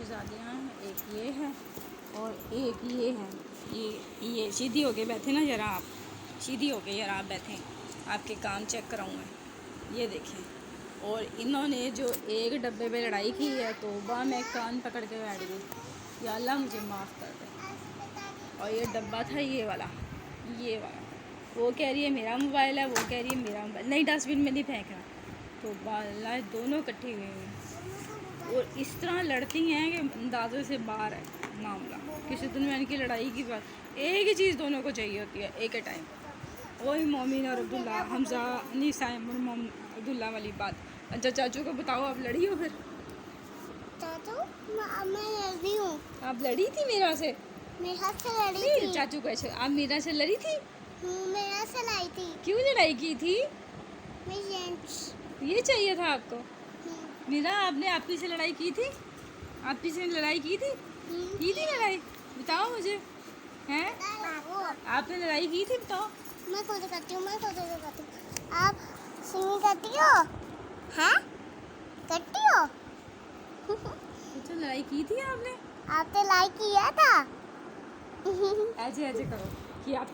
शहजादियाँ हैं, एक ये है और एक ये है। ये सीधी होके बैठे ना, ज़रा आप सीधी होके ज़रा आप बैठें, आपके काम चेक कराऊँ मैं। ये देखें, और इन्होंने जो एक डब्बे पे लड़ाई की है, तौबा मैं कान पकड़ के बैठ गई, या अल्लाह मुझे माफ़ कर दे। और ये डब्बा था ये वाला, वो कह रही है मेरा मोबाइल है, वो कह रही है मेरा मोबाइल नहीं, डस्टबिन में नहीं फेंकना। तो अल्लाह दोनों इकट्ठी हुई हैं और इस तरह लड़ती हैं कि अंदाज़े से बाहर है मामला। किसी दिन में इनकी लड़ाई की बात, एक ही चीज़ दोनों को चाहिए होती है एक ही टाइम, वही मोमिन और अब्दुल्ला, हमजा अनीसा अब्दुल्ला वाली बात। अच्छा चाचू को बताओ, आप लड़ी हो फिर? चाचू मैं लड़ी हूँ। आप लड़ी थी मीरा से? मेरा से लड़ी थी। चाचू कैसे, आप मीरा से लड़ी थी? मेरा से लड़ी थी। क्यों लड़ाई की थी? ये चाहिए था आपको? मीरा आपने आपी से लड़ाई की थी? आपी से लड़ाई की थी? की थी लड़ाई? बताओ मुझे, हैं? आपने लड़ाई की थी, बताओ। मैं खुद करती हूँ, मैं खुद करती हूँ। आप सिंगिंग करती हो? हाँ करती हो? अच्छा लड़ाई की थी आपने? आपने लाइक किया था? ऐसे ऐसे करो कि आप